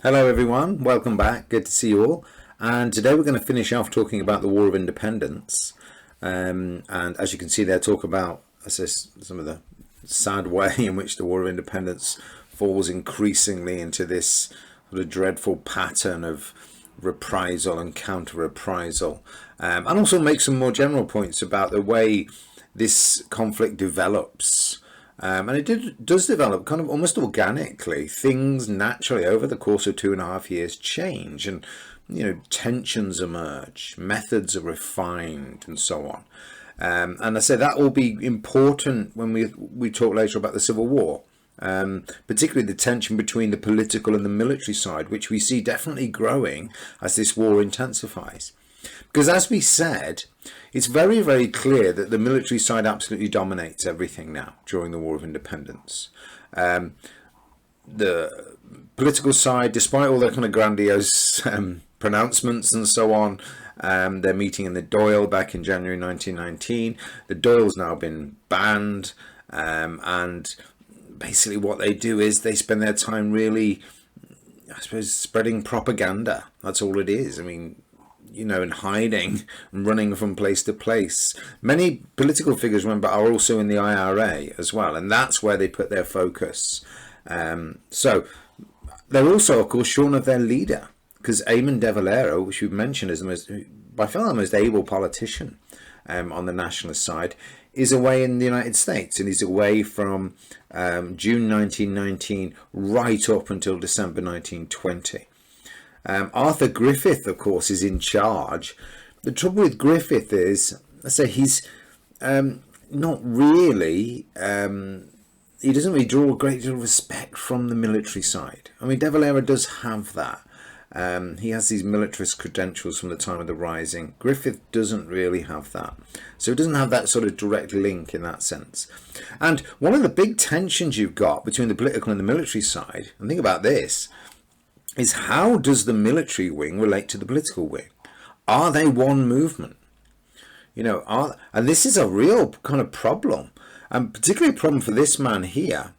Hello everyone, welcome back, good to see you all. And today we're going to finish off talking about the War of Independence. And as you can see there, talk about some of the sad way in which the War of Independence falls increasingly into this sort of dreadful pattern of reprisal and counter-reprisal. And also make some more general points about the way this conflict develops. And it does develop kind of almost organically. Things naturally over the course of 2.5 years change, and tensions emerge, methods are refined, and so on. And I say that will be important when we talk later about the Civil War, particularly the tension between the political and the military side, which we see definitely growing as this war intensifies. Because as we said, it's very, very clear that the military side absolutely dominates everything now during the War of Independence. The political side, despite all their kind of grandiose pronouncements and so on, they're meeting in the Dáil back in January 1919. The Dáil's now been banned, and basically what they do is they spend their time really, I suppose, spreading propaganda. That's all it is. I mean, and hiding and running from place to place. Many political figures, remember, are also in the IRA as well, and that's where they put their focus. So they're also, of course, shorn of their leader, because Eamon de Valera, which we've mentioned as by far the most able politician on the nationalist side, is away in the United States, and he's away from June 1919 right up until December 1920. Arthur Griffith, of course, is in charge. The trouble with Griffith is, let's say, he's not really, he doesn't really draw a great deal of respect from the military side. I mean, De Valera does have that. He has these militarist credentials from the time of the Rising. Griffith doesn't really have that. So he doesn't have that sort of direct link in that sense. And one of the big tensions you've got between the political and the military side, and think about this, is how does the military wing relate to the political wing? Are they one movement? And this is a real kind of problem, and particularly a problem for this man here.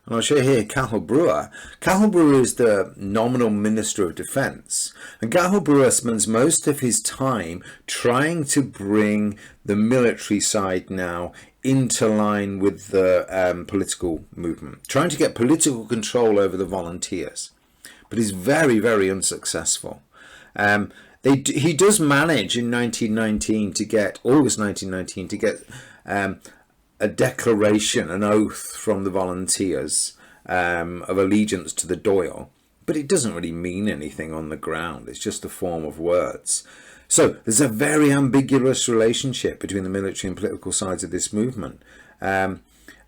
And I'll show you here Cathal Brugha. Cathal Brugha is the nominal Minister of Defence, and Cathal Brugha spends most of his time trying to bring the military side now into line with the political movement, trying to get political control over the volunteers. But he's very, very unsuccessful. He does manage in 1919 to get, August 1919, to get a declaration, an oath from the volunteers of allegiance to the Dáil. But it doesn't really mean anything on the ground. It's just a form of words. So there's a very ambiguous relationship between the military and political sides of this movement.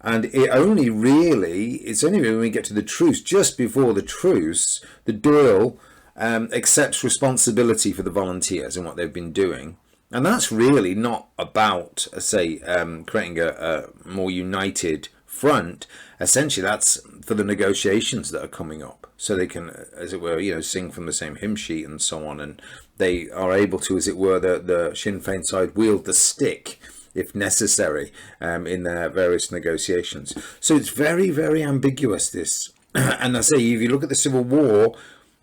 And it's only when we get to the truce, just before the truce, the Dáil accepts responsibility for the volunteers and what they've been doing. And that's really not about, creating a more united front. Essentially, that's for the negotiations that are coming up. So they can, as it were, sing from the same hymn sheet and so on. And they are able to, as it were, the Sinn Féin side wield the stick, if necessary, in their various negotiations. So it's very, very ambiguous, this. And I say, if you look at the Civil War,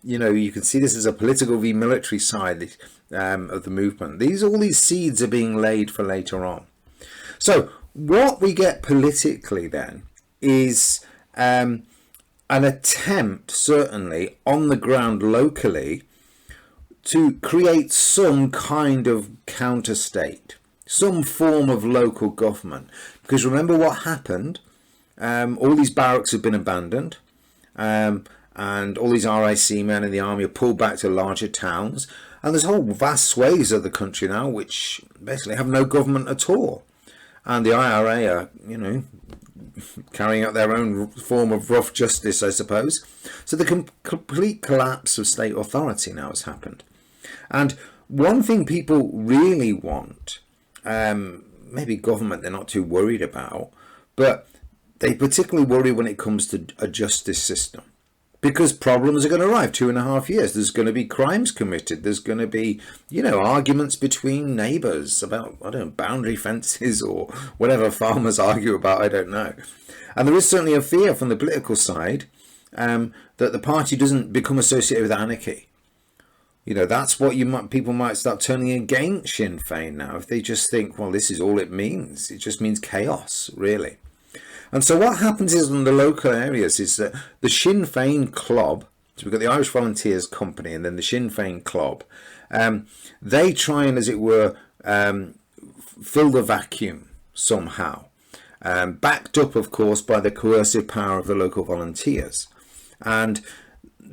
you can see this as a political v military side of the movement. All these seeds are being laid for later on. So what we get politically then is an attempt, certainly on the ground locally, to create some kind of counter-state, some form of local government. Because remember what happened, all these barracks have been abandoned, and all these RIC men in the army are pulled back to larger towns, and there's whole vast swathes of the country now which basically have no government at all. And the IRA are, carrying out their own form of rough justice, I suppose. So the complete collapse of state authority now has happened. And one thing people really want, maybe government they're not too worried about, but they particularly worry when it comes to a justice system, because problems are going to arrive. 2.5 years, there's going to be crimes committed, there's going to be arguments between neighbours about, I don't know, boundary fences or whatever farmers argue about, I don't know. And there is certainly a fear from the political side that the party doesn't become associated with anarchy. You know, that's what people might start turning against Sinn Féin now, if they just think, well, this is all it means. It just means chaos, really. And so what happens is in the local areas is that the Sinn Féin Club, so we've got the Irish Volunteers Company and then the Sinn Féin Club, they try and, as it were, fill the vacuum somehow, backed up, of course, by the coercive power of the local volunteers. And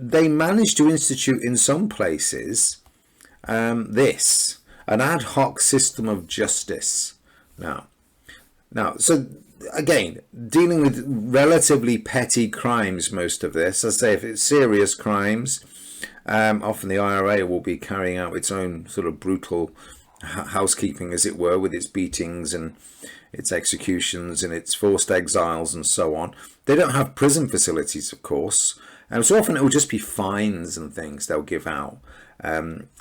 they managed to institute in some places an ad hoc system of justice. Now, so again, dealing with relatively petty crimes, most of this, I say, if it's serious crimes, often the IRA will be carrying out its own sort of brutal housekeeping, as it were, with its beatings and its executions and its forced exiles and so on. They don't have prison facilities, of course. So often it will just be fines and things they'll give out.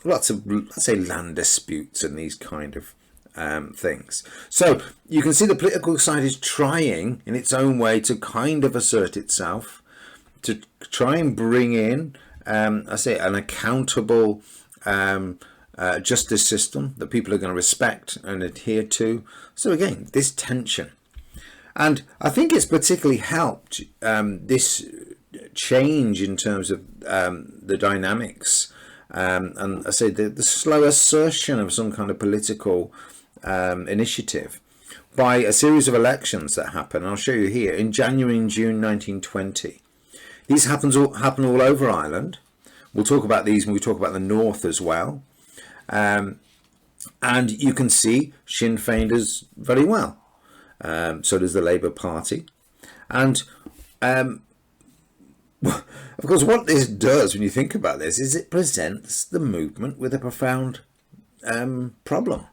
Lots of, let's say, land disputes and these kind of things. So you can see the political side is trying in its own way to kind of assert itself, to try and bring in, I say, an accountable justice system that people are going to respect and adhere to. So again, this tension. And I think it's particularly helped this change in terms of the dynamics and I say the slow assertion of some kind of political initiative by a series of elections that happen. I'll show you here in January and June 1920. These happen all over Ireland. We'll talk about these when we talk about the north as well. And you can see Sinn Féin does very well. So does the Labour Party. And of course, what this does, when you think about this, is it presents the movement with a profound problem.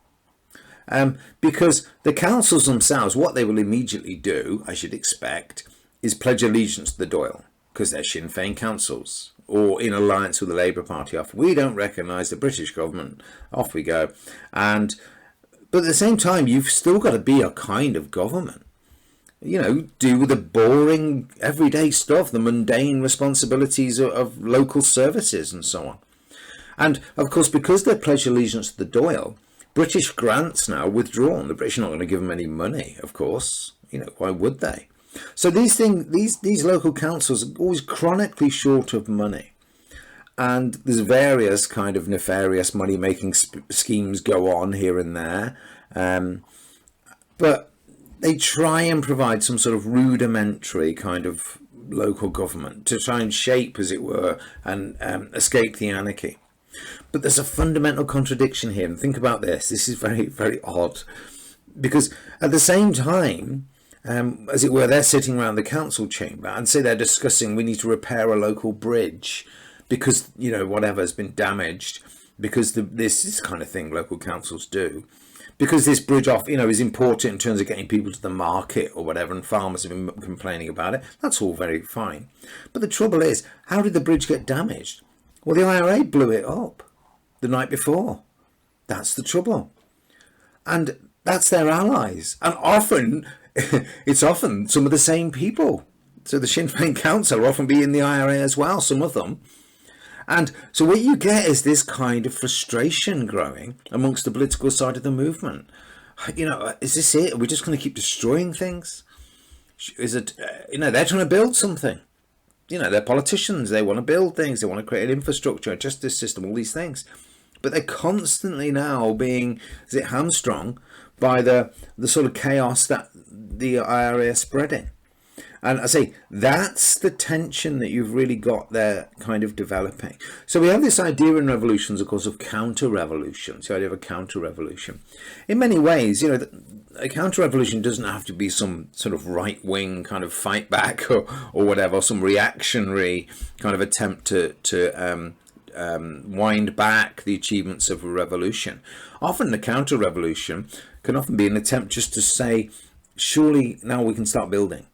Because the councils themselves, what they will immediately do, I should expect, is pledge allegiance to the Dáil, because they're Sinn Féin councils, or in alliance with the Labour Party. Off, we don't recognise the British government. Off we go. But at the same time, you've still got to be a kind of government. You know, do the boring everyday stuff, the mundane responsibilities of local services and so on. And of course, because they pledge allegiance to the Dáil, British grants now withdrawn. The British are not going to give them any money, of course. You know, why would they? So these local councils are always chronically short of money. And there's various kind of nefarious money-making schemes go on here and there. But they try and provide some sort of rudimentary kind of local government to try and shape, as it were, and escape the anarchy. But there's a fundamental contradiction here. And think about this. This is very, very odd. Because at the same time, as it were, they're sitting around the council chamber and say they're discussing we need to repair a local bridge because, you know, whatever has been damaged, because this kind of thing local councils do. Because this bridge is important in terms of getting people to the market or whatever, and farmers have been complaining about it. That's all very fine. But the trouble is, how did the bridge get damaged? Well, the IRA blew it up the night before. That's the trouble. And that's their allies. And often, it's often some of the same people. So the Sinn Féin Council will often be in the IRA as well, some of them. And so what you get is this kind of frustration growing amongst the political side of the movement. You know, is this it? Are we just going to keep destroying things? Is it, they're trying to build something. You know, they're politicians. They want to build things. They want to create an infrastructure, a justice system, all these things. But they're constantly now being, hamstrung by the sort of chaos that the IRA is spreading. And I say, that's the tension that you've really got there kind of developing. So we have this idea in revolutions, of course, of counter-revolution. So the idea of a counter-revolution. In many ways, you know, a counter-revolution doesn't have to be some sort of right-wing kind of fight back or whatever, some reactionary kind of attempt to wind back the achievements of a revolution. Often the counter-revolution can often be an attempt just to say, surely now we can start building.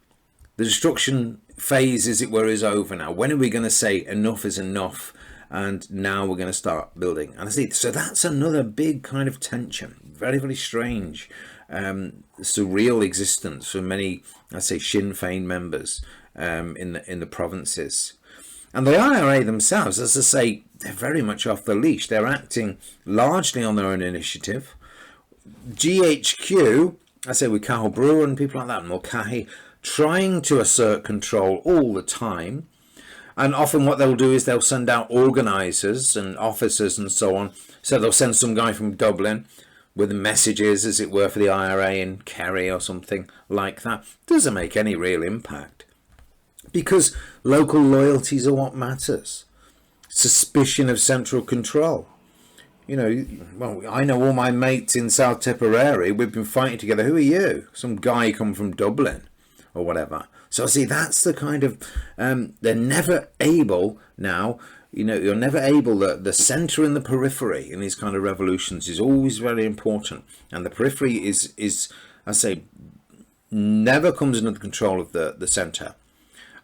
The destruction phase, as it were, is over now. When are we going to say enough is enough and now we're going to start building? And I see, so that's another big kind of tension. Very, very strange, surreal existence for many, I say, Sinn Féin members in the provinces. And the IRA themselves, as I say, they're very much off the leash. They're acting largely on their own initiative. GHQ, I say with Cathal Brugha and people like that, Mulcahy, trying to assert control all the time. And often what they'll do is they'll send out organisers and officers and so on. So they'll send some guy from Dublin with messages, as it were, for the IRA in Kerry or something like that. Doesn't make any real impact, because local loyalties are what matters. Suspicion of central control. You know, well, I know all my mates in South Tipperary, we've been fighting together. Who are you? Some guy come from Dublin or whatever. So see, that's the kind of, they're never able now, you know, you're never able, the centre and the periphery in these kind of revolutions is always very important. And the periphery is I say, never comes under the control of the centre,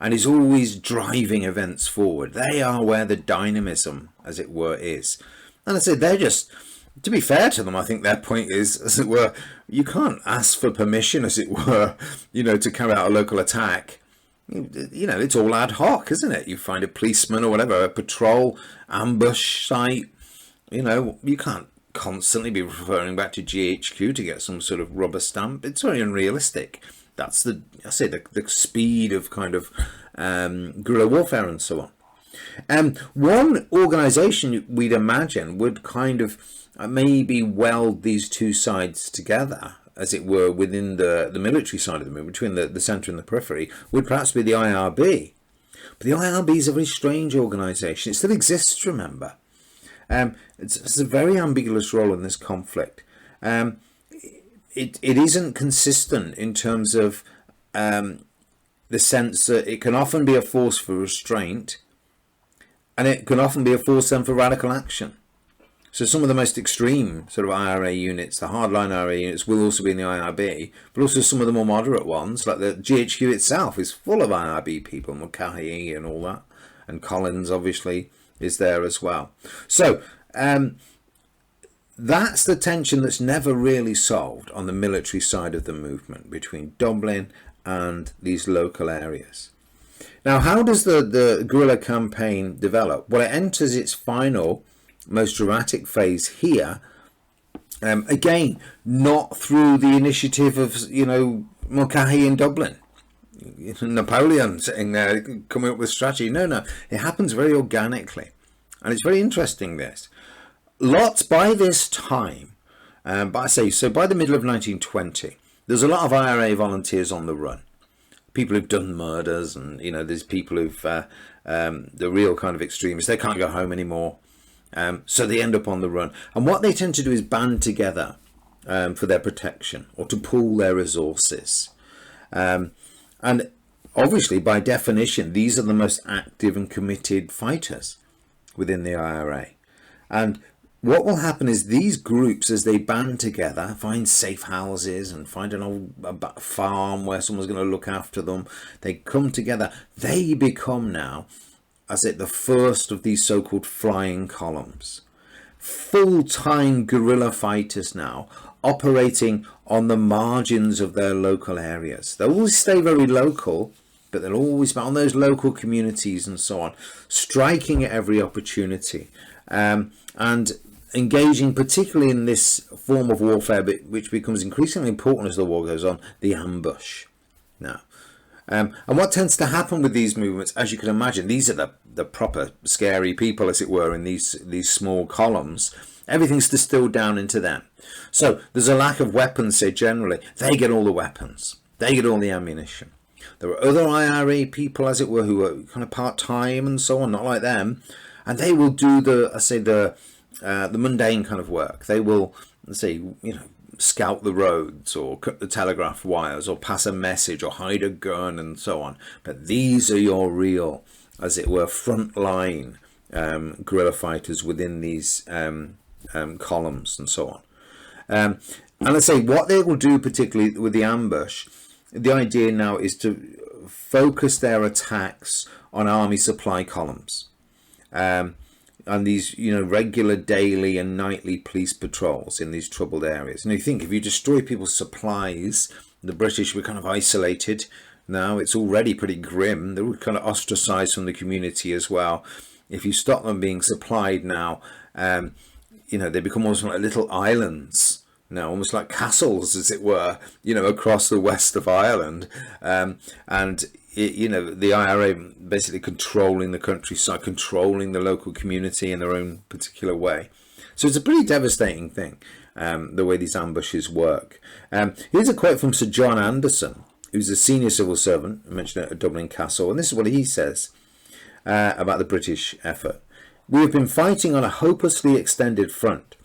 and is always driving events forward. They are where the dynamism, as it were, is. And I say, they're just, to be fair to them, I think their point is, as it were, you can't ask for permission, as it were, you know, to carry out a local attack. You know, it's all ad hoc, isn't it? You find a policeman or whatever, a patrol ambush site. You know, you can't constantly be referring back to GHQ to get some sort of rubber stamp. It's very unrealistic. That's the, I say, the speed of kind of guerrilla warfare and so on. One organisation we'd imagine would kind of maybe weld these two sides together, as it were, within the military side of the movement, between the centre and the periphery, would perhaps be the IRB. But the IRB is a very strange organisation. It still exists, remember. It's a very ambiguous role in this conflict. It isn't consistent in terms of the sense that it can often be a force for restraint, and it can often be a force then for radical action. So some of the most extreme sort of IRA units, the hardline IRA units, will also be in the IRB, but also some of the more moderate ones, like the GHQ itself is full of IRB people, Mulcahy and all that, and Collins obviously is there as well. So that's the tension that's never really solved on the military side of the movement between Dublin and these local areas. Now, how does the guerrilla campaign develop? Well, it enters its final, most dramatic phase here. Again, not through the initiative of, you know, Mulcahy in Dublin, Napoleon sitting there coming up with strategy. No, it happens very organically, and it's very interesting. This lots by this time, but I say so by the middle of 1920, there's a lot of IRA volunteers on the run. People who've done murders, and you know, there's people who've the real kind of extremists. They can't go home anymore. So they end up on the run, and what they tend to do is band together for their protection, or to pool their resources, and obviously by definition these are the most active and committed fighters within the IRA. And what will happen is these groups, as they band together, find safe houses and find an old farm where someone's going to look after them. They come together, they become now, as it the first of these so-called flying columns, full-time guerrilla fighters now, operating on the margins of their local areas. They'll always stay very local, but they'll always be on those local communities and so on, striking at every opportunity, and engaging particularly in this form of warfare, which becomes increasingly important as the war goes on, the ambush. Now, and what tends to happen with these movements, as you can imagine, these are the proper scary people, as it were, in these small columns. Everything's distilled down into them. So there's a lack of weapons, say, generally. They get all the weapons. They get all the ammunition. There are other IRA people, as it were, who are kind of part-time and so on, not like them. And they will do the mundane kind of work. They will, let's say, you know, scout the roads or cut the telegraph wires or pass a message or hide a gun and so on. But these are your real, as it were, frontline guerrilla fighters within these columns and so on. And let's say what they will do, particularly with the ambush, the idea now is to focus their attacks on army supply columns. And these, you know, regular daily and nightly police patrols in these troubled areas. And you think, if you destroy people's supplies, the British were kind of isolated now. It's already pretty grim. They're kind of ostracized from the community as well. If you stop them being supplied now, they become almost like little islands now, almost like castles, as it were, across the west of Ireland. The IRA basically controlling the countryside, controlling the local community in their own particular way. So it's a pretty devastating thing, the way these ambushes work. Here's a quote from Sir John Anderson, who's a senior civil servant mentioned at Dublin Castle, and this is what he says about the British effort. "We have been fighting on a hopelessly extended front.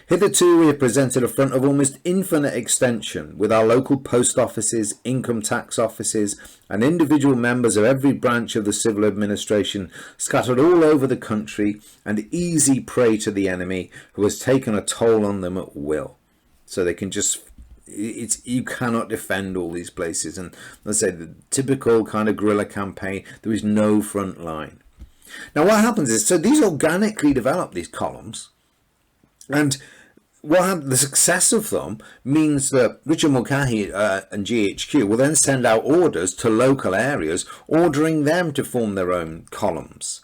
Hitherto we have presented a front of almost infinite extension, with our local post offices, income tax offices, and individual members of every branch of the civil administration scattered all over the country and easy prey to the enemy, who has taken a toll on them at will." So they can just... you cannot defend all these places, and let's say the typical kind of guerrilla campaign, there is no front line. Now what happens is, so these organically develop, these columns, and the success of them means that Richard Mulcahy and GHQ will then send out orders to local areas, ordering them to form their own columns.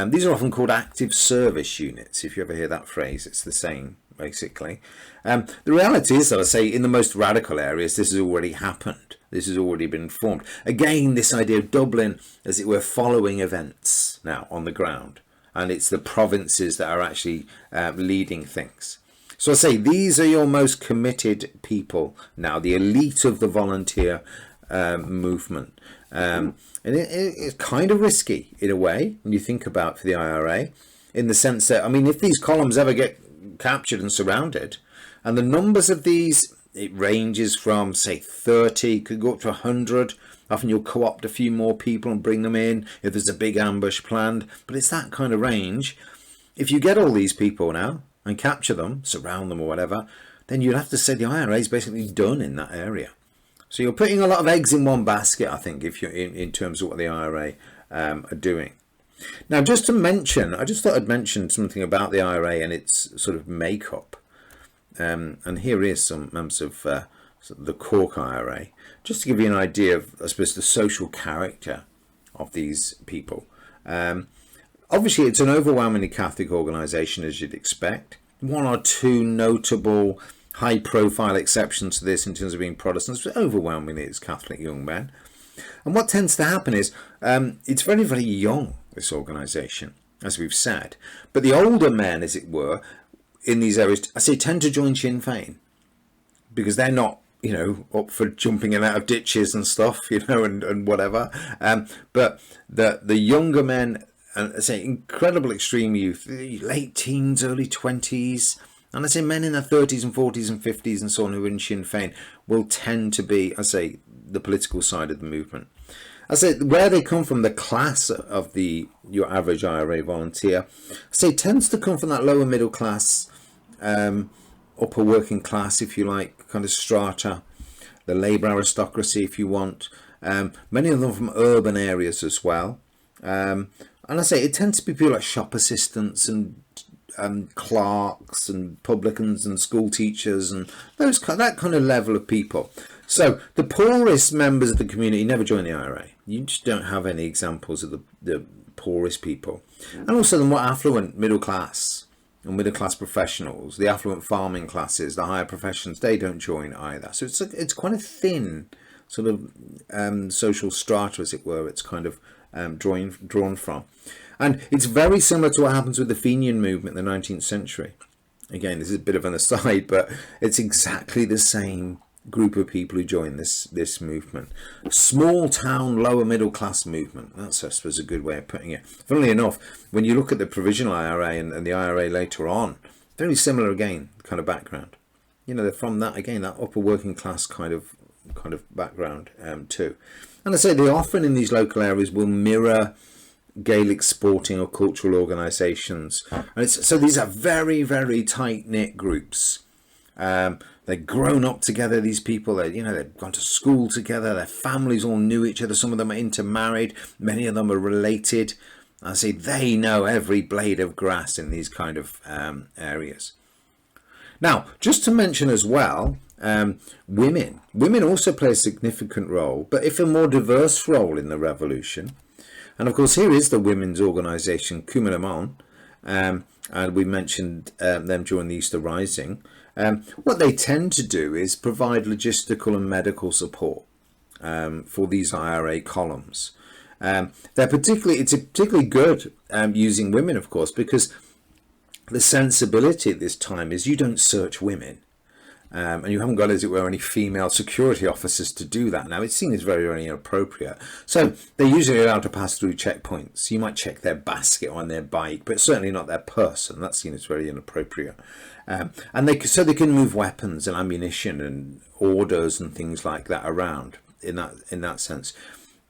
These are often called active service units. If you ever hear that phrase, it's the same, basically. The reality is that, I say, in the most radical areas, this has already happened. This has already been formed. Again, this idea of Dublin, as it were, following events now on the ground. And it's the provinces that are actually leading things. So I say these are your most committed people now, the elite of the volunteer movement. And it's kind of risky in a way when you think about for the IRA, in the sense that, I mean, if these columns ever get captured and surrounded, and the numbers of these, it ranges from, say, 30, could go up to 100. Often you'll co-opt a few more people and bring them in if there's a big ambush planned. But it's that kind of range. If you get all these people now and capture them, surround them or whatever, then you'd have to say the IRA is basically done in that area. So you're putting a lot of eggs in one basket, I think, if you're in terms of what the IRA are doing. Now, just to mention, I just thought I'd mention something about the IRA and its sort of makeup. And here is some members of the Cork IRA, just to give you an idea of, I suppose, the social character of these people. Obviously, it's an overwhelmingly Catholic organisation, as you'd expect. One or two notable high-profile exceptions to this in terms of being Protestants, but overwhelmingly it's Catholic young men. And what tends to happen is it's very, very young, this organisation, as we've said. But the older men, as it were, in these areas, I say, tend to join Sinn Féin because they're not, up for jumping in and out of ditches and stuff, and whatever. But the younger men, and I say incredible extreme youth, late teens, early 20s, and I say men in their 30s and 40s and 50s and so on who are in Sinn Féin will tend to be, I say, the political side of the movement. I say where they come from, the class of your average IRA volunteer, I say tends to come from that lower middle class, upper working class, if you like, kind of strata, the labour aristocracy, if you want. Many of them from urban areas as well. And I say it tends to be people like shop assistants and clerks and publicans and school teachers and that kind of level of people. So the poorest members of the community never join the IRA. You just don't have any examples of the poorest people. And also the more affluent middle class and middle class professionals, the affluent farming classes, the higher professions, they don't join either. So it's quite a thin sort of social strata, as it were. It's kind of drawn from. And it's very similar to what happens with the Fenian movement in the 19th century. Again, this is a bit of an aside, but it's exactly the same group of people who join this movement. Small town, lower middle class movement. That's, I suppose, a good way of putting it. Funnily enough, when you look at the provisional IRA and the IRA later on, very similar again, kind of background. They're from that, again, that upper working class kind of background too. And I say they often in these local areas will mirror Gaelic sporting or cultural organisations, and so these are very, very tight-knit groups. They've grown up together, these people. They've gone to school together. Their families all knew each other. Some of them are intermarried. Many of them are related. I say they know every blade of grass in these kind of areas. Now, just to mention as well, Women also play a significant role, but if a more diverse role in the revolution. And of course, here is the women's organisation Combatants, and we mentioned them during the Easter Rising. What they tend to do is provide logistical and medical support for these IRA columns. It's particularly good using women, of course, because the sensibility at this time is you don't search women. And you haven't got, as it were, any female security officers to do that now. It's seen as very, very inappropriate. So they're usually allowed to pass through checkpoints. You might check their basket on their bike, but certainly not their person. That's seen as very inappropriate. And they can move weapons and ammunition and orders and things like that around in that sense.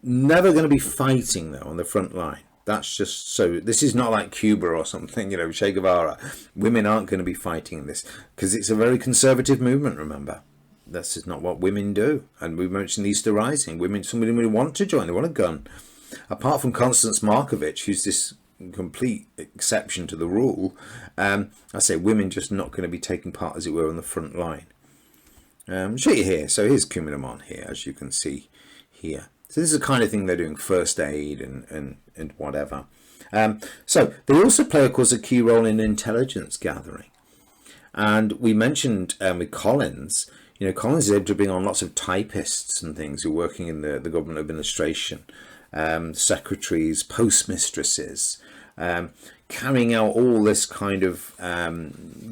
Never going to be fighting though on the front line. That's just so. This is not like Cuba or something, Che Guevara. Women aren't going to be fighting in this because it's a very conservative movement. Remember, this is not what women do. And we mentioned the Easter Rising. Somebody really want to join. They want a gun. Apart from Constance Markovich, who's this complete exception to the rule, I say women just not going to be taking part, as it were, on the front line. Show you here. So here's Combatants here, as you can see here. So this is the kind of thing they're doing, first aid and whatever. So they also play, of course, a key role in intelligence gathering. And we mentioned with Collins, Collins is able to bring on lots of typists and things who are working in the government administration, secretaries, postmistresses, carrying out all this kind of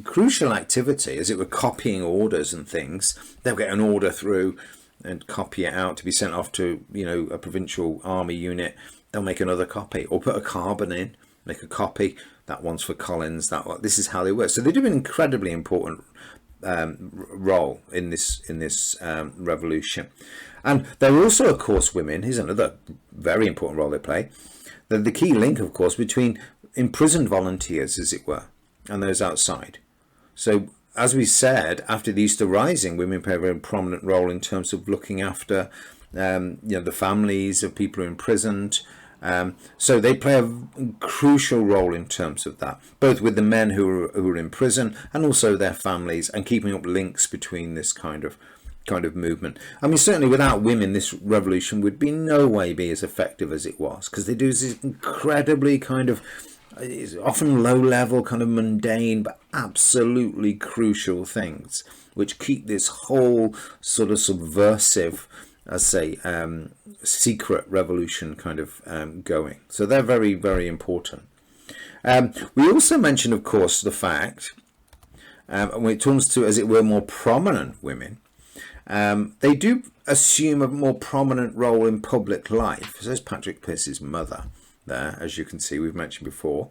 crucial activity, as it were, copying orders and things. They'll get an order through and copy it out to be sent off to a provincial army unit. They'll make another copy or put a carbon in, make a copy. That one's for Collins. This is how they work. So they do an incredibly important role in this revolution. And there are also, of course, women. Here's another very important role they play. They're the key link, of course, between imprisoned volunteers, as it were, and those outside. So as we said, after the Easter Rising, women play a very prominent role in terms of looking after the families of people who are imprisoned. So they play a crucial role in terms of that, both with the men who are in prison and also their families, and keeping up links between this kind of movement. I mean, certainly without women, this revolution would be no way be as effective as it was, because they do this incredibly it's often low level, kind of mundane, but absolutely crucial things, which keep this whole sort of subversive, secret revolution kind of going. So they're very, very important. We also mentioned, of course, the fact, when it comes to, as it were, more prominent women, they do assume a more prominent role in public life. So there's Patrick Pearse's mother there, as you can see, we've mentioned before.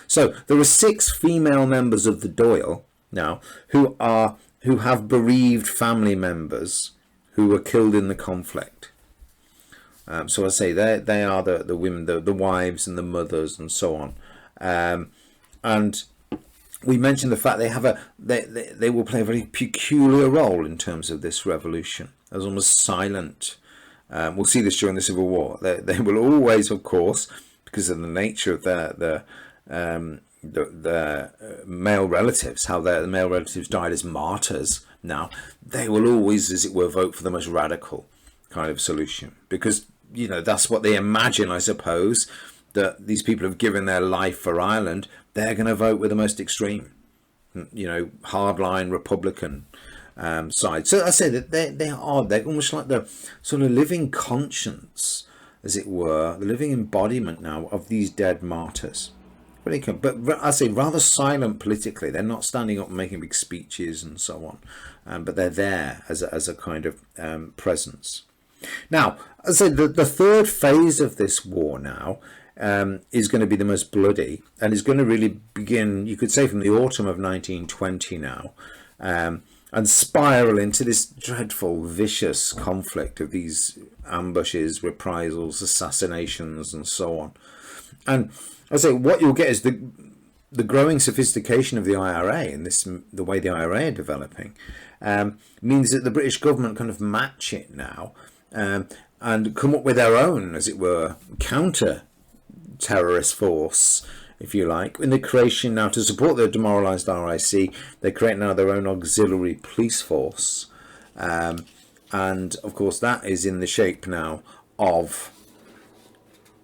So there are 6 female members of the Dáil now who have bereaved family members who were killed in the conflict. So I say they are the women, the wives and the mothers and so on. And we mentioned the fact they will play a very peculiar role in terms of this revolution. As almost silent. We'll see this during the Civil War. They will always, of course, because of the nature of their male relatives, how the male relatives died as martyrs. Now they will always, as it were, vote for the most radical kind of solution, because that's what they imagine, I suppose, that these people have given their life for Ireland. They're going to vote with the most extreme, hardline Republican side. So I say that they're almost like the sort of living conscience, as it were, the living embodiment now of these dead martyrs. But I say rather silent politically. They're not standing up and making big speeches and so on, but they're there as a kind of presence. Now, as I said, the third phase of this war now is going to be the most bloody, and is going to really begin, you could say, from the autumn of 1920 now, and spiral into this dreadful, vicious conflict of these ambushes, reprisals, assassinations, and so on. And I say what you'll get is the growing sophistication of the IRA, and the way the IRA are developing, means that the British government kind of match it now, and come up with their own, as it were, counter-terrorist force, if you like, in the creation now, to support the demoralised RIC. They create now their own auxiliary police force, And of course that is in the shape now of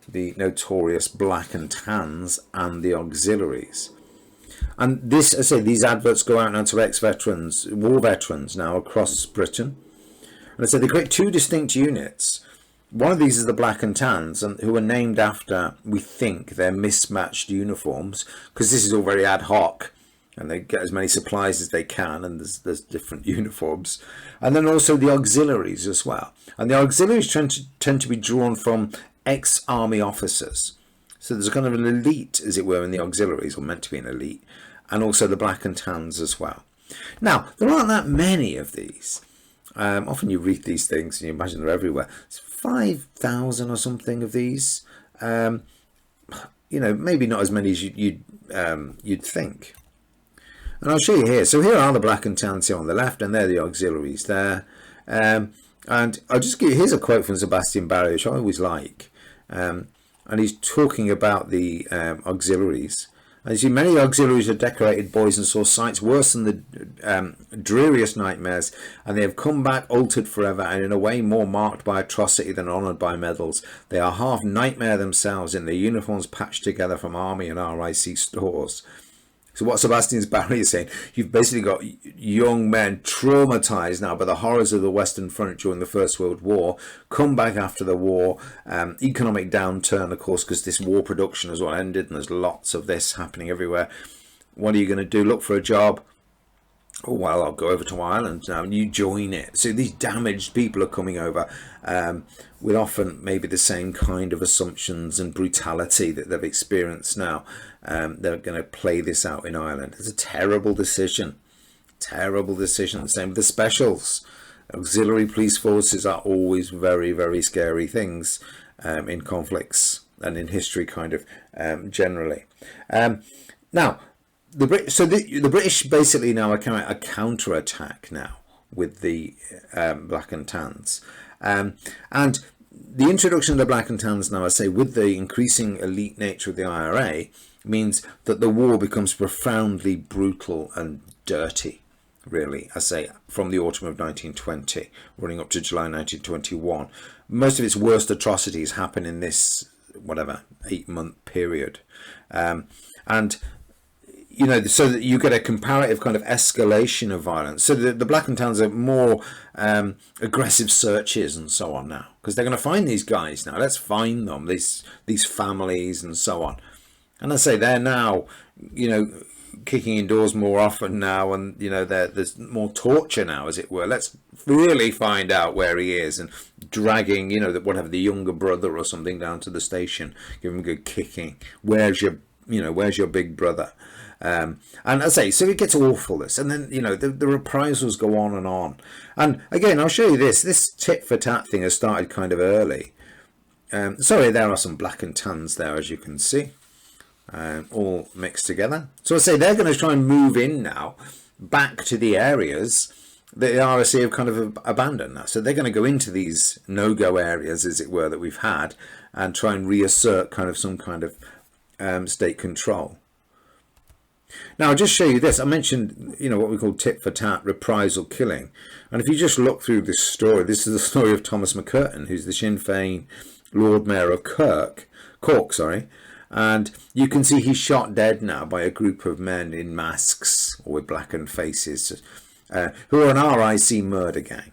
the notorious Black and Tans and the Auxiliaries. And this, I say, these adverts go out now to ex-veterans, war veterans now across Britain. And I say they create two distinct units. One of these is the Black and Tans, and who are named after, we think, their mismatched uniforms, because this is all very ad hoc, and they get as many supplies as they can, and there's different uniforms. And then also the Auxiliaries as well. And the Auxiliaries tend to be drawn from ex-army officers. So there's a kind of an elite, as it were, in the Auxiliaries, or meant to be an elite, and also the Black and Tans as well. Now, there aren't that many of these. Often you read these things and you imagine they're everywhere. It's 5,000 or something of these. You know, maybe not as many as you'd think. And I'll show you here. So here are the Black and Tans here on the left, and they're the Auxiliaries there. And I'll just give you, here's a quote from Sebastian Barry, which I always like. And he's talking about the Auxiliaries. And you see, many auxiliaries are decorated boys and saw sights worse than the dreariest nightmares, and they have come back altered forever, and in a way more marked by atrocity than honoured by medals. They are half nightmare themselves in their uniforms patched together from army and RIC stores. So what Sebastian Barry is saying, you've basically got young men traumatised now by the horrors of the Western Front during the First World War, come back after the war, economic downturn, of course, because this war production has all ended and there's lots of this happening everywhere. What are you going to do? Look for a job? Oh, well, I'll go over to Ireland now, and you join it. So these damaged people are coming over with often maybe the same kind of assumptions and brutality that they've experienced now. They're going to play this out in Ireland. It's a terrible decision. Terrible decision. The same with the specials. Auxiliary police forces are always very, very scary things in conflicts and in history, kind of generally. Now, the British basically now are a counter-attack now with the Black and Tans. And the introduction of the Black and Tans now, I say, with the increasing elite nature of the IRA, means that the war becomes profoundly brutal and dirty, really, I say, from the autumn of 1920, running up to July 1921. Most of its worst atrocities happen in this, 8-month period. And you know, so that you get a comparative kind of escalation of violence. So the Black and Tans are more aggressive searches and so on now, because they're going to find these guys now. Let's find them, these families and so on. And I say they're now, you know, kicking indoors more often now, and you know, there's more torture now, as it were. Let's really find out where he is, and dragging, you know, the younger brother or something down to the station, give him a good kicking. Where's your big brother? And I say, so it gets awful, this, and then, you know, the reprisals go on and on. And again, I'll show you this tit for tat thing has started kind of early. Sorry, there are some Black and Tans there, as you can see, all mixed together. So I say they're going to try and move in now back to the areas that the RSC have kind of abandoned now. So they're going to go into these no-go areas, as it were, that we've had, and try and reassert kind of some kind of state control. Now, I'll just show you this. I mentioned, you know, what we call tit for tat, reprisal killing. And if you just look through this story, this is the story of Thomas McCurtain, who's the Sinn Féin Lord Mayor of Cork, and you can see he's shot dead now by a group of men in masks or with blackened faces, who are an RIC murder gang,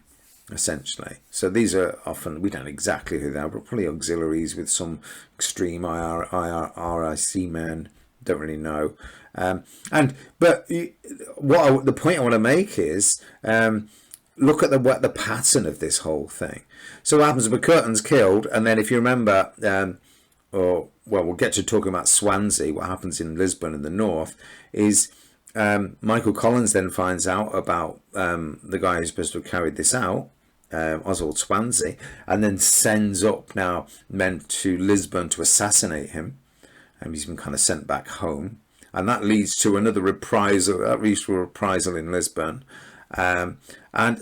essentially. So these are often, we don't know exactly who they are, but probably auxiliaries with some extreme RIC men. Don't really know. But the point I want to make is, look at the pattern of this whole thing. So what happens, McCurtain's killed, and then if you remember, we'll get to talking about Swansea, what happens in Lisbon in the north, is Michael Collins then finds out about the guy who's supposed to have carried this out, Oswald Swansea, and then sends up now men to Lisbon to assassinate him. He's been kind of sent back home. And that leads to another reprisal, in Lisbon. And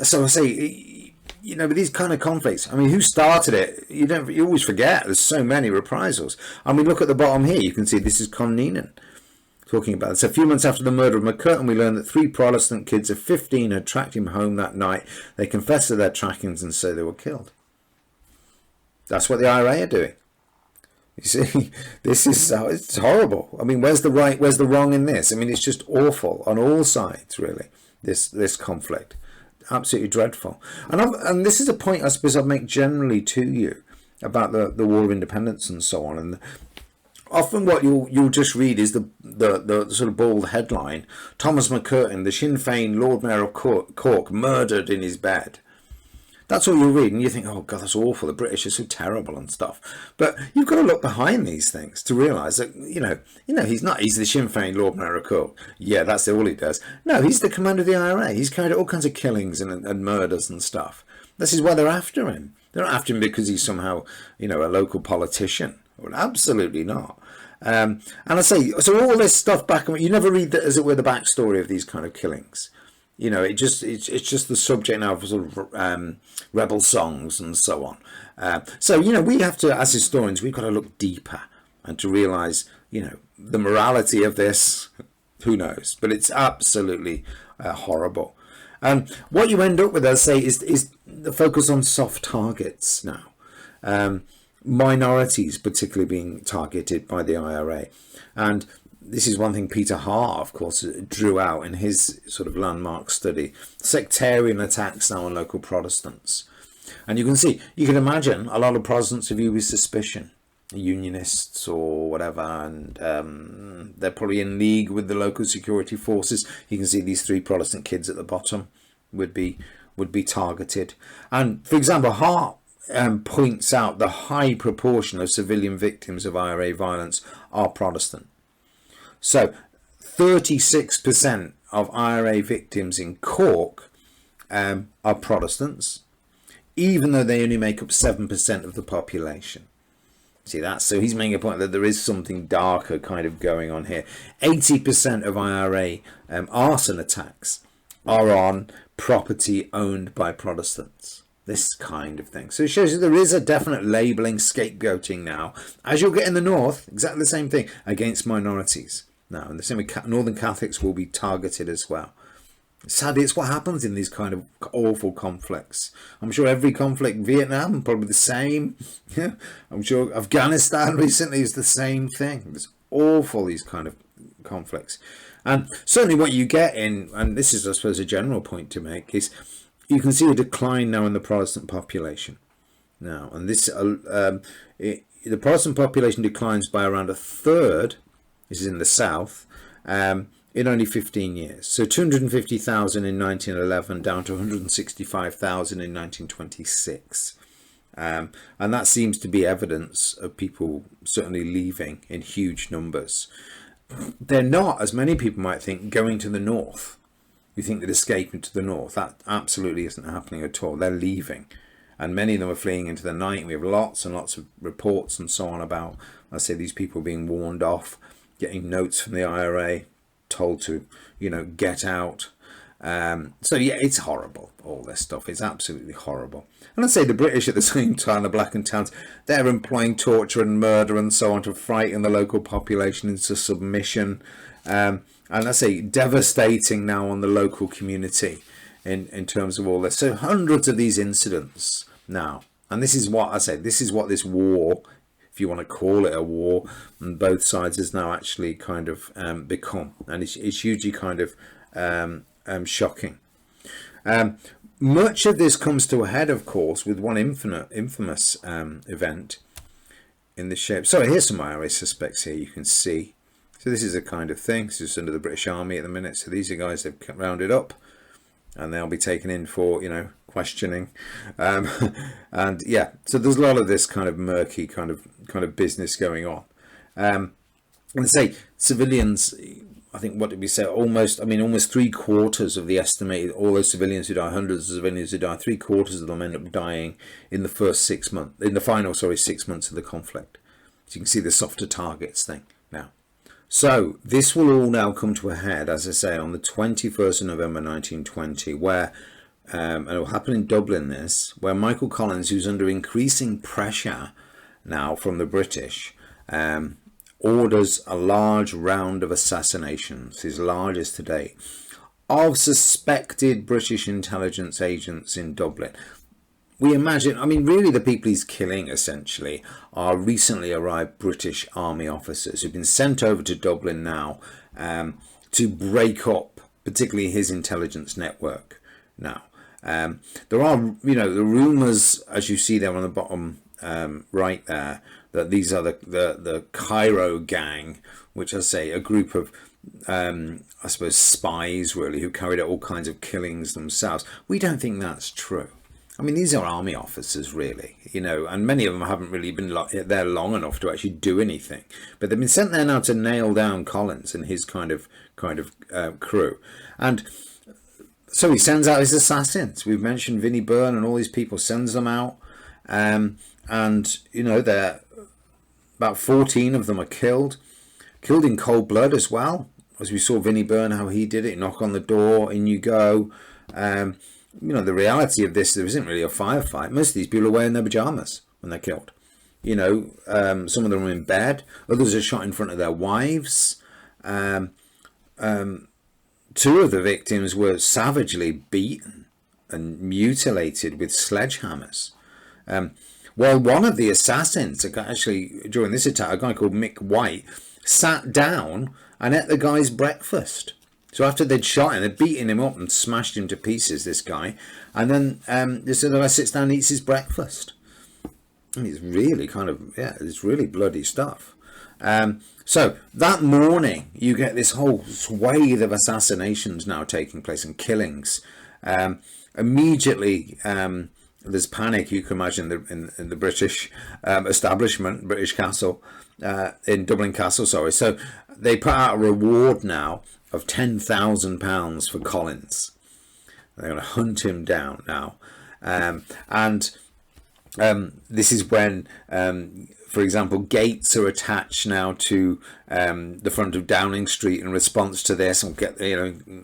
so I say, you know, with these kind of conflicts, I mean, who started it? You always forget. There's so many reprisals. I mean, look at the bottom here. You can see this is Conneenan. talking about this. A few months after the murder of McCurtain, we learned that 3 Protestant kids of 15 had tracked him home that night. They confessed to their trackings and say they were killed. That's what the IRA are doing. You see, this is it's horrible. I mean, where's the right, where's the wrong in this? I mean, it's just awful on all sides, really, this conflict. Absolutely dreadful. And this is a point I suppose I'd make generally to you about the War of Independence and so on. And often what you'll just read is the sort of bold headline: Thomas McCurtain, the Sinn Féin Lord Mayor of Cork, murdered in his bed. That's all you read, and you think, oh God, that's awful. The British are so terrible and stuff. But you've got to look behind these things to realise that, you know, he's the Sinn Féin Lord Mayor of Cork. Yeah, that's all he does. No, he's the commander of the IRA. He's carried out all kinds of killings and murders and stuff. This is why they're after him. They're not after him because he's somehow, a local politician. Well, absolutely not. And I say, so all this stuff back, you never read, as it were, the backstory of these kind of killings. It's just the subject now of sort of rebel songs and so on. So we have to, as historians, we've got to look deeper and to realise, the morality of this. Who knows? But it's absolutely horrible. What you end up with, as I say, is the focus on soft targets now. Minorities particularly being targeted by the IRA. And this is one thing Peter Hart, of course, drew out in his sort of landmark study: sectarian attacks now on local Protestants. And you can imagine a lot of Protestants view with suspicion, unionists or whatever, and they're probably in league with the local security forces. You can see these 3 Protestant kids at the bottom would be targeted. And for example, Hart points out the high proportion of civilian victims of IRA violence are Protestant. So 36% of IRA victims in Cork are Protestants, even though they only make up 7% of the population. See that? So he's making a point that there is something darker kind of going on here. 80% of IRA arson attacks are on property owned by Protestants. This kind of thing. So it shows you there is a definite labelling, scapegoating now, as you'll get in the north, exactly the same thing, against minorities. Now, and the same with Northern Catholics will be targeted as well. Sadly, it's what happens in these kind of awful conflicts. I'm sure every conflict, Vietnam, probably the same. Yeah, I'm sure Afghanistan recently is the same thing. It's awful, these kind of conflicts. And certainly what you get in, and this is, I suppose, a general point to make, is you can see a decline now in the Protestant population. Now, and this the Protestant population declines by around a third. This is in the south, in only 15 years. So 250,000 in 1911 down to 165,000 in 1926. And that seems to be evidence of people certainly leaving in huge numbers. They're not, as many people might think, going to the north. You think they're escaping to the north. That absolutely isn't happening at all. They're leaving. And many of them are fleeing into the night. We have lots and lots of reports and so on about, I say, these people being warned off, getting notes from the IRA, told to, get out. So yeah, it's horrible, all this stuff. It's absolutely horrible. And I say the British at the same time, the blackened towns, they're employing torture and murder and so on to frighten the local population into submission. And I say devastating now on the local community in terms of all this. So hundreds of these incidents now. And this is what I say, this is what this war, if you want to call it a war, on both sides has now actually kind of become. And it's hugely kind of shocking. Much of this comes to a head, of course, with one infamous event in the shape. So here's some IRA suspects here, you can see. So this is a kind of thing. This is under the British Army at the minute. So these are guys they've rounded up, and they'll be taken in for, questioning. And yeah, so there's a lot of this kind of murky kind of business going on. And say civilians, I think, what did we say? Almost 3/4 of the estimated, all those civilians who die, hundreds of civilians who die, 3/4 of them end up dying in the final 6 months of the conflict. So you can see the softer targets thing now. So this will all now come to a head, as I say, on the 21st of November 1920, where, and it will happen in Dublin, where Michael Collins, who's under increasing pressure now from the British, orders a large round of assassinations, his largest to date, of suspected British intelligence agents in Dublin. We imagine, I mean, really the people he's killing essentially are recently arrived British army officers who've been sent over to Dublin now to break up particularly his intelligence network now. There are, the rumours, as you see there on the bottom right there, that these are the Cairo gang, which I say a group of, I suppose, spies really, who carried out all kinds of killings themselves. We don't think that's true. I mean, these are army officers, really, and many of them haven't really been there long enough to actually do anything. But they've been sent there now to nail down Collins and his kind of crew. And so he sends out his assassins. We've mentioned Vinnie Byrne and all these people, sends them out. And, they're about 14 of them are killed in cold blood as well. As we saw Vinnie Byrne, how he did it, knock on the door, in you go. The reality of this, there isn't really a firefight. Most of these people are wearing their pajamas when they're killed. Some of them are in bed. Others are shot in front of their wives. Two of the victims were savagely beaten and mutilated with sledgehammers. Well, one of the assassins, actually during this attack, a guy called Mick White, sat down and ate the guy's breakfast. So after they'd shot him, they'd beaten him up and smashed him to pieces, this guy. And then this other guy sits down and eats his breakfast. And it's really it's really bloody stuff. So that morning, you get this whole swathe of assassinations now taking place and killings. Immediately, there's panic, you can imagine, in the British establishment, British Castle, in Dublin Castle, sorry. So they put out a reward now of £10,000 for Collins. They're going to hunt him down now. This is when, for example, gates are attached now to the front of Downing Street in response to this, and get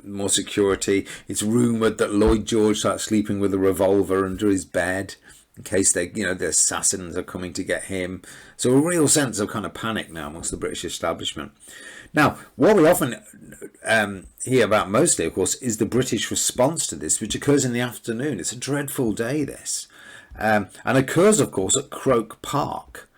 more security. It's rumoured that Lloyd George starts sleeping with a revolver under his bed in case the assassins are coming to get him. So a real sense of kind of panic now amongst the British establishment. Now, what we often hear about mostly, of course, is the British response to this, which occurs in the afternoon. It's a dreadful day, this. And occurs, of course, at Croke Park,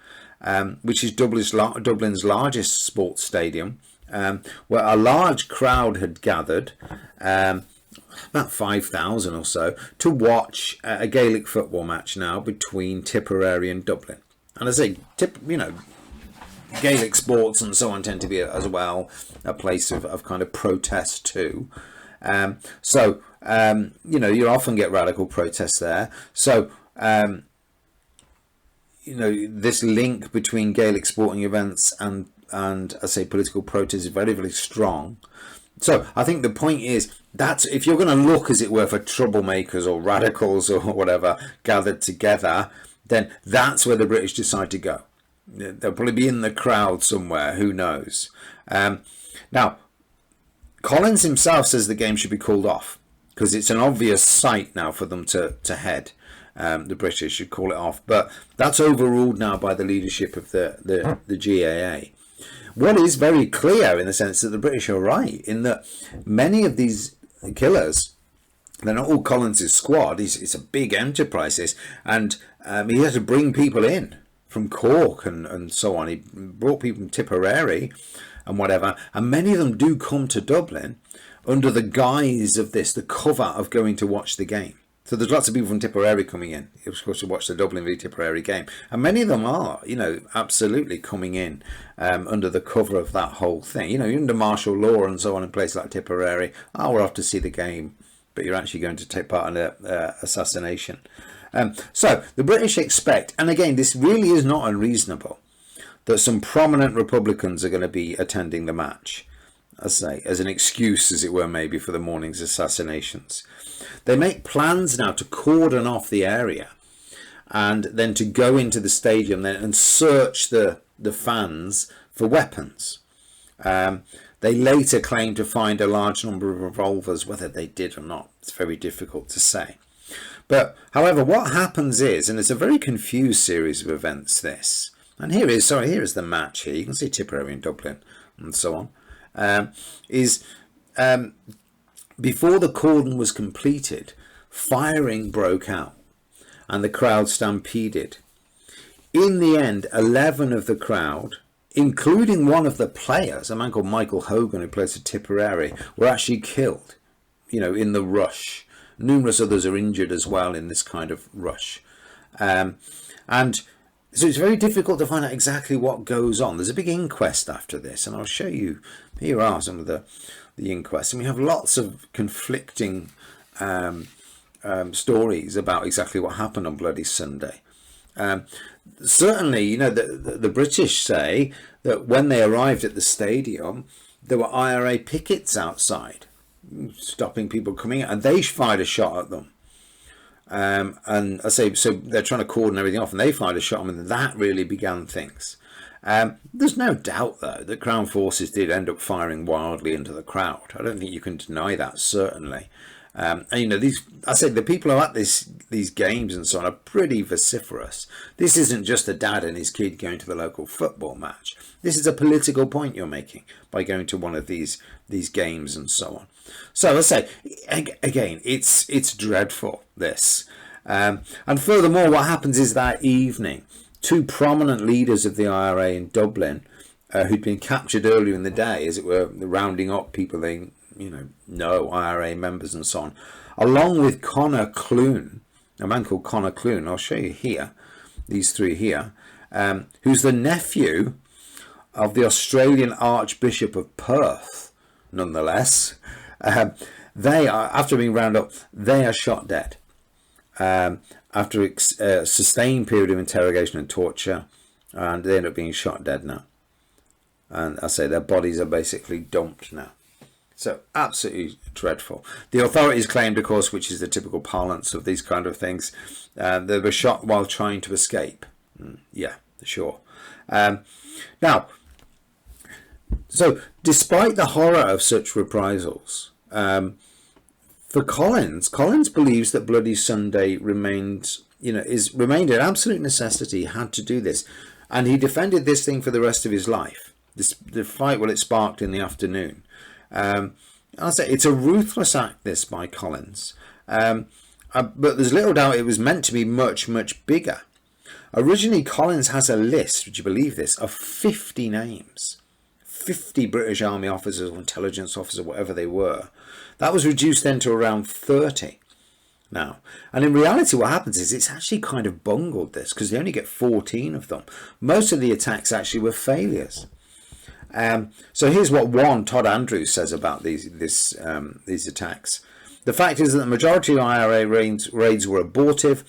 which is Dublin's largest sports stadium, where a large crowd had gathered, about 5,000 or so, to watch a Gaelic football match now between Tipperary and Dublin. And as I say, Gaelic sports and so on tend to be as well a place of kind of protest too. You often get radical protests there. So, this link between Gaelic sporting events and I say political protest is very, very strong. So I think the point is that if you're going to look, as it were, for troublemakers or radicals or whatever gathered together, then that's where the British decide to go. They'll probably be in the crowd somewhere, who knows. Now, Collins himself says the game should be called off because it's an obvious site now for them to head. The British should call it off, but that's overruled now by the leadership of the GAA. What is very clear in the sense that the British are right in that many of these killers, they're not all Collins' squad. It's a big enterprise, this, and he had to bring people in from Cork and so on. He brought people from Tipperary and whatever, and many of them do come to Dublin under the guise of this, the cover of going to watch the game. So there's lots of people from Tipperary coming in, of course, to watch the Dublin v Tipperary game. And many of them are, absolutely coming in under the cover of that whole thing. Under martial law and so on in places like Tipperary, we're off to see the game, but you're actually going to take part in an assassination. So the British expect, and again, this really is not unreasonable, that some prominent Republicans are going to be attending the match, I say, as an excuse, as it were, maybe for the morning's assassinations. They make plans now to cordon off the area and then to go into the stadium then and search the fans for weapons. They later claim to find a large number of revolvers. Whether they did or not, it's very difficult to say. But, however, what happens is, and it's a very confused series of events, this, and here is the match here. You can see Tipperary and Dublin and so on. Before the cordon was completed, firing broke out and the crowd stampeded. In the end, 11 of the crowd, including one of the players, a man called Michael Hogan who plays for Tipperary, were actually killed, in the rush. Numerous others are injured as well in this kind of rush. And so it's very difficult to find out exactly what goes on. There's a big inquest after this, and I'll show you, here are some of the inquests. And we have lots of conflicting stories about exactly what happened on Bloody Sunday. Certainly, the British say that when they arrived at the stadium, there were IRA pickets outside, stopping people coming out, and they fired a shot at them. And I say, so they're trying to cordon everything off, and they fired a shot at them, and that really began things. There's no doubt, though, that Crown forces did end up firing wildly into the crowd. I don't think you can deny that, certainly. And the people who are at these games and so on are pretty vociferous. This isn't just a dad and his kid going to the local football match. This is a political point you're making by going to one of these games and so on. So let's say, again, it's dreadful, this. And furthermore, what happens is that evening, two prominent leaders of the IRA in Dublin, who'd been captured earlier in the day, as it were, rounding up people they know, IRA members and so on, along with Conor Clune, a man called Conor Clune, I'll show you here, these three here, who's the nephew of the Australian Archbishop of Perth, nonetheless. They are, after being rounded up, they are shot dead. After a sustained period of interrogation and torture, and they end up being shot dead now. And I say their bodies are basically dumped now. So absolutely dreadful. The authorities claimed, of course, which is the typical parlance of these kind of things, they were shot while trying to escape. Yeah, sure. Now, so despite the horror of such reprisals, for Collins believes that Bloody Sunday remained an absolute necessity. He had to do this, and he defended this thing for the rest of his life. The fight, it sparked in the afternoon. I'll say it's a ruthless act, this, by Collins. But there's little doubt it was meant to be much, much bigger. Originally, Collins has a list, would you believe this, of 50 names. 50 British Army officers or intelligence officers, whatever they were. That was reduced then to around 30 now. And in reality, what happens is it's actually kind of bungled this, because they only get 14 of them. Most of the attacks actually were failures. So here's what Todd Andrews says about these attacks. The fact is that the majority of IRA raids were abortive.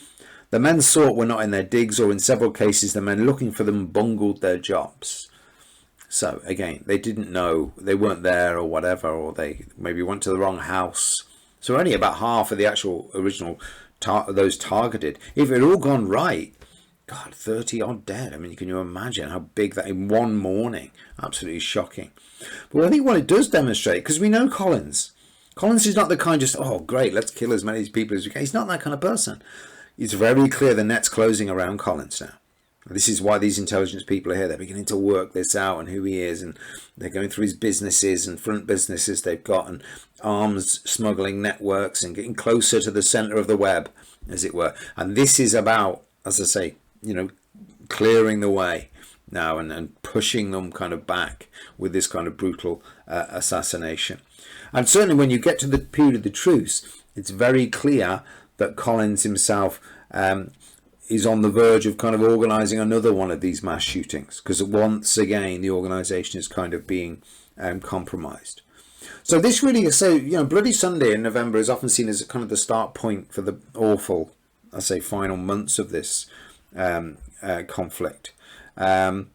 The men sought were not in their digs, or in several cases the men looking for them bungled their jobs. So again, they didn't know, they weren't there or whatever, or they maybe went to the wrong house. So only about half of the actual original those targeted. If it had all gone right, God, 30 odd dead. I mean, can you imagine how big that in one morning? Absolutely shocking. But I think what it does demonstrate, because we know Collins is not the kind just, oh great, let's kill as many people as we can. He's not that kind of person. It's very clear the net's closing around Collins now. This is why these intelligence people are here. They're beginning to work this out and who he is, and they're going through his businesses and front businesses they've got, and arms smuggling networks, and getting closer to the centre of the web, as it were. And this is about, as I say, clearing the way now and pushing them kind of back with this kind of brutal assassination. And certainly when you get to the period of the truce, it's very clear that Collins himself is on the verge of kind of organising another one of these mass shootings, because once again the organisation is kind of being compromised. So this really is, Bloody Sunday in November is often seen as kind of the start point for the awful, I say, final months of this conflict. And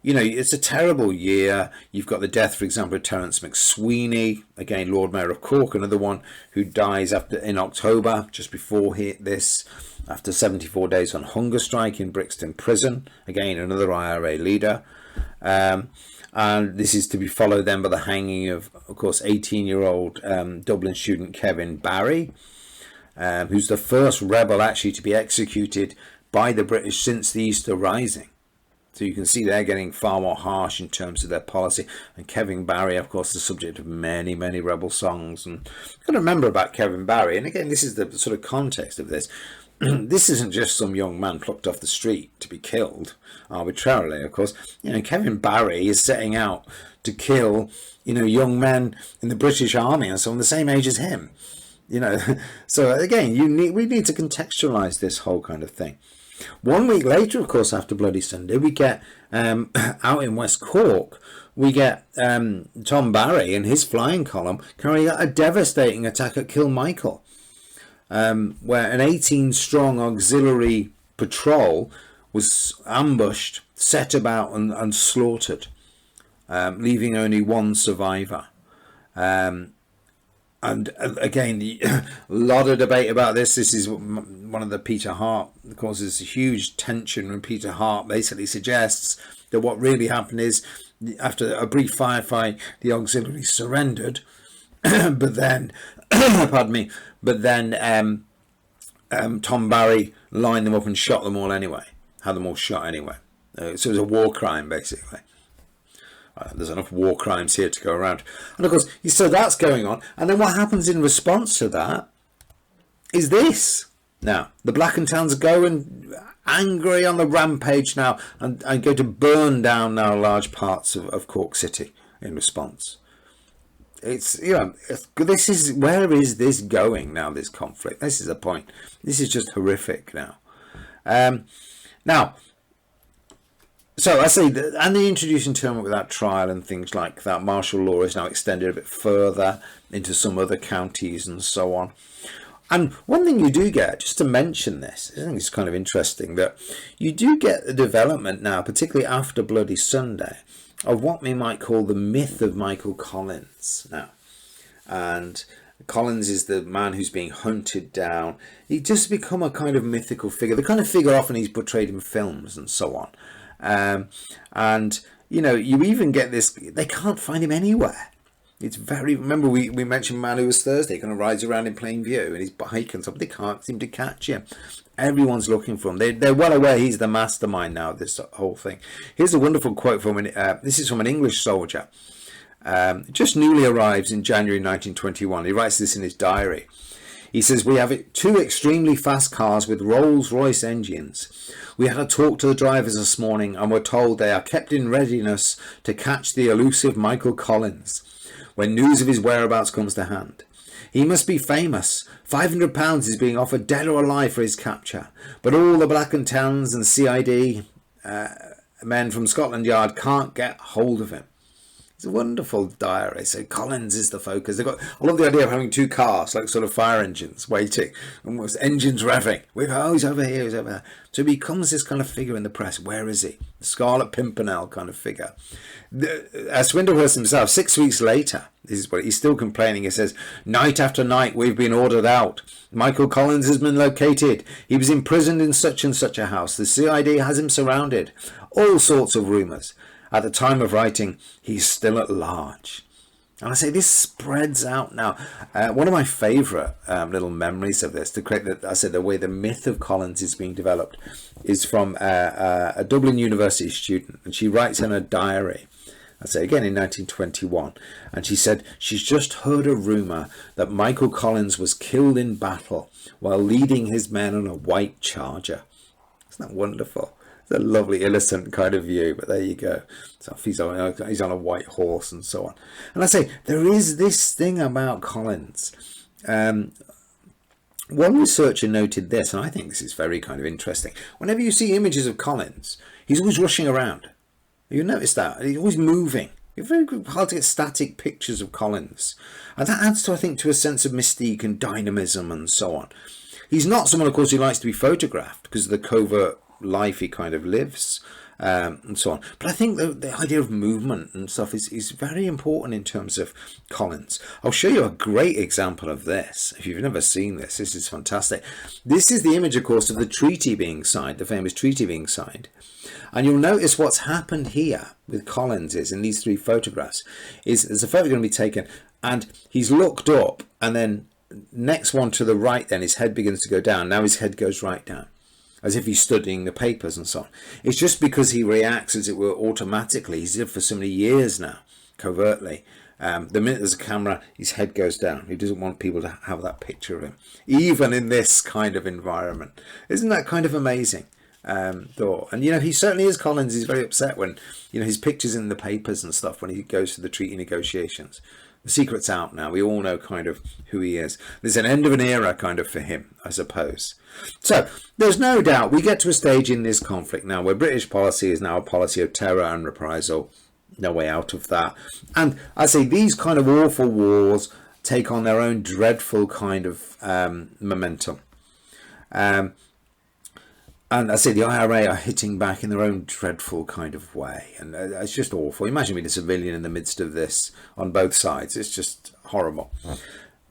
it's a terrible year. You've got the death, for example, of Terence McSweeney, again Lord Mayor of Cork, another one who dies in October, just before this, after 74 days on hunger strike in Brixton Prison, again another IRA leader. And this is to be followed then by the hanging of course 18-year-old Dublin student Kevin Barry, who's the first rebel actually to be executed by the British since the Easter Rising. So you can see they're getting far more harsh in terms of their policy. And Kevin Barry, of course, the subject of many, many rebel songs. And you've got to remember about Kevin Barry, and again, this is the sort of context of this. This isn't just some young man plucked off the street to be killed arbitrarily, of course. You know, Kevin Barry is setting out to kill, you know, young men in the British Army and so on, the same age as him. You know, so again, we need to contextualize this whole kind of thing. 1 week later, of course, after Bloody Sunday, we get out in West Cork, we get Tom Barry and his flying column carrying out a devastating attack at Kilmichael, where an 18-strong auxiliary patrol was ambushed, set about and slaughtered, leaving only one survivor. And again, a lot of debate about this. This is one of the Peter Hart causes a huge tension when Peter Hart basically suggests that what really happened is, after a brief firefight, the auxiliaries surrendered, but then, pardon me, but then Tom Barry lined them up and shot them all anyway, had them all shot anyway. So it was a war crime, basically. There's enough war crimes here to go around. And of course, so that's going on. And then what happens in response to that is this. Now, the Black and Tans go and angry on the rampage now and go to burn down now large parts of Cork City in response. It's, you know, this is, where is this going now, this conflict? This is the point. This is just horrific now. Now, so I say, and the introducing term without trial and things like that, martial law is now extended a bit further into some other counties and so on. And one thing you do get, just to mention this, I think it's kind of interesting, that you do get the development now, particularly after Bloody Sunday, of what we might call the myth of Michael Collins now. And Collins is the man who's being hunted down. He just become a kind of mythical figure, the kind of figure often he's portrayed in films and so on. And, you know, you even get this, they can't find him anywhere. It's very, remember we mentioned Man Who Was Thursday, kind of rides around in plain view and his bike and stuff. They can't seem to catch him. Everyone's looking for him. They're well aware he's the mastermind now of this whole thing. Here's a wonderful quote from this is from an English soldier. Just newly arrives in January 1921. He writes this in his diary. He says, "We have 2 extremely fast cars with Rolls-Royce engines. We had a talk to the drivers this morning and were told they are kept in readiness to catch the elusive Michael Collins when news of his whereabouts comes to hand. He must be famous. £500 is being offered dead or alive for his capture. But all the Black and Tans and CID men from Scotland Yard can't get hold of him." It's a wonderful diary. So Collins is the focus. I love the idea of having 2 cars, like sort of fire engines, waiting, almost engines revving. He's over here, he's over there. So he becomes this kind of figure in the press. Where is he? The Scarlet Pimpernel kind of figure. Swindlehurst himself, 6 weeks later, this is what he's still complaining. He says, "Night after night we've been ordered out. Michael Collins has been located. He was imprisoned in such and such a house. The CID has him surrounded. All sorts of rumours. At the time of writing, he's still at large." And I say this spreads out now. One of my favourite little memories of this, to create the way the myth of Collins is being developed, is from a Dublin University student, and she writes in a diary. I say again in 1921, and she said she's just heard a rumour that Michael Collins was killed in battle while leading his men on a white charger. Isn't that wonderful? A lovely innocent kind of view, but there you go. So he's on a white horse and so on. And I say there is this thing about Collins. One researcher noted this, and I think this is very kind of interesting. Whenever you see images of Collins, he's always rushing around. You notice that he's always moving. It's very hard to get static pictures of Collins, and that adds to, I think, to a sense of mystique and dynamism and so on. He's not someone, of course, who likes to be photographed because of the covert life he kind of lives and so on. But I think the idea of movement and stuff is very important in terms of Collins. I'll show you a great example of this. If you've never seen this, this is fantastic. This is the image, of course, of the treaty being signed, the famous treaty being signed. And you'll notice what's happened here with Collins is, in these 3 photographs, is there's a photo going to be taken and he's looked up, and then next one to the right, then his head begins to go down. Now his head goes right down. as if he's studying the papers and so on. It's just because he reacts, as it were, automatically. He's did for so many years now, covertly. The minute there's a camera, his head goes down. He doesn't want people to have that picture of him, even in this kind of environment. Isn't that kind of amazing? Thought. And he certainly is. Collins is very upset when his pictures in the papers and stuff when he goes to the treaty negotiations. The secret's out now. We all know kind of who he is. There's an end of an era kind of for him, I suppose. So there's no doubt we get to a stage in this conflict now where British policy is now a policy of terror and reprisal. No way out of that. And I say these kind of awful wars take on their own dreadful kind of momentum. And I say the IRA are hitting back in their own dreadful kind of way. And it's just awful. Imagine being a civilian in the midst of this on both sides. It's just horrible.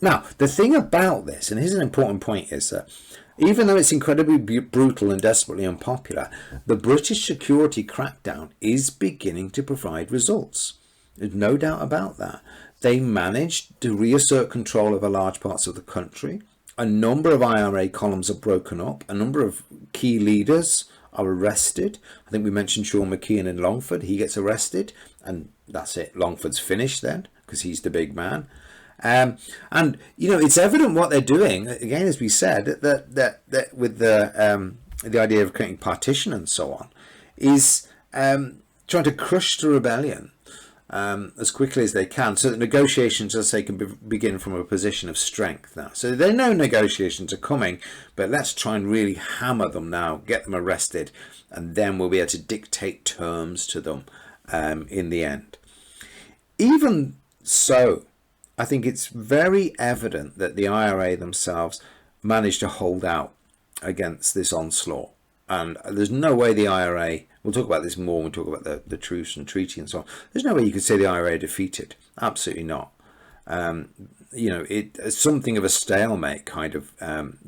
Now, the thing about this, and here's an important point, is that even though it's incredibly brutal and desperately unpopular, the British security crackdown is beginning to provide results. There's no doubt about that. They managed to reassert control over large parts of the country. A number of IRA columns are broken up. A number of key leaders are arrested. I think we mentioned Sean McKeon in Longford. He gets arrested, and that's it. Longford's finished then, because he's the big man. And it's evident what they're doing. Again, as we said, that with the idea of creating partition and so on, is trying to crush the rebellion as quickly as they can, so that negotiations, as I say, can begin from a position of strength now. So they know negotiations are coming, but let's try and really hammer them now, get them arrested, and then we'll be able to dictate terms to them in the end. Even so, I think it's very evident that the IRA themselves managed to hold out against this onslaught. And there's no way the IRA, we'll talk about this more when we talk about the truce and treaty and so on. There's no way you could say the IRA defeated. Absolutely not. Something of a stalemate kind of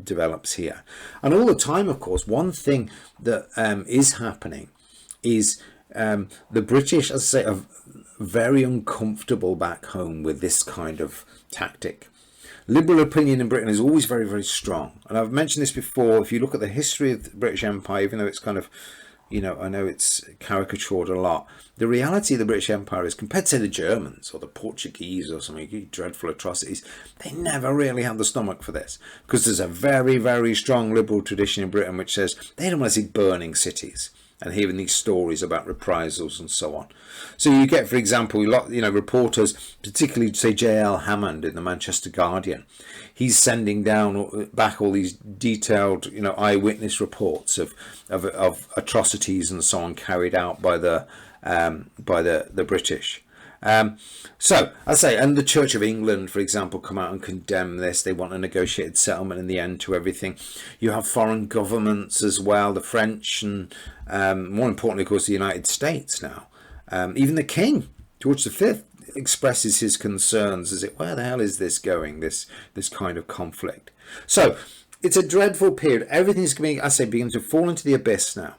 develops here. And all the time, of course, one thing that is happening is the British, as I say, are very uncomfortable back home with this kind of tactic. Liberal opinion in Britain is always very, very strong. And I've mentioned this before. If you look at the history of the British Empire, even though it's kind of, I know it's caricatured a lot, the reality of the British Empire is, compared to the Germans or the Portuguese or something, dreadful atrocities, they never really had the stomach for this. Because there's a very, very strong liberal tradition in Britain which says they don't want to see burning cities and hearing these stories about reprisals and so on. So you get, for example, reporters, particularly say J.L. Hammond in the Manchester Guardian, he's sending back all these detailed, eyewitness reports of atrocities and so on carried out by the British. So I say, and the Church of England, for example, come out and condemn this. They want a negotiated settlement in the end to everything. You have foreign governments as well, the French and more importantly, of course, the United States now. Even the King, George V, expresses his concerns as where the hell is this going, this kind of conflict. So it's a dreadful period. Everything's beginning to fall into the abyss now.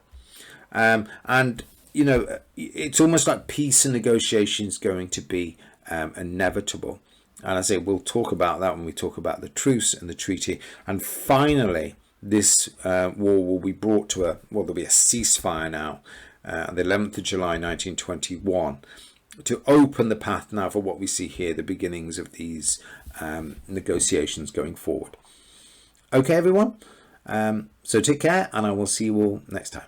And it's almost like peace and negotiations going to be inevitable. And I say we'll talk about that when we talk about the truce and the treaty. And finally, this war will be brought to there'll be a ceasefire now on the 11th of July 1921 to open the path now for what we see here, the beginnings of these negotiations going forward. Okay, everyone. So take care, and I will see you all next time.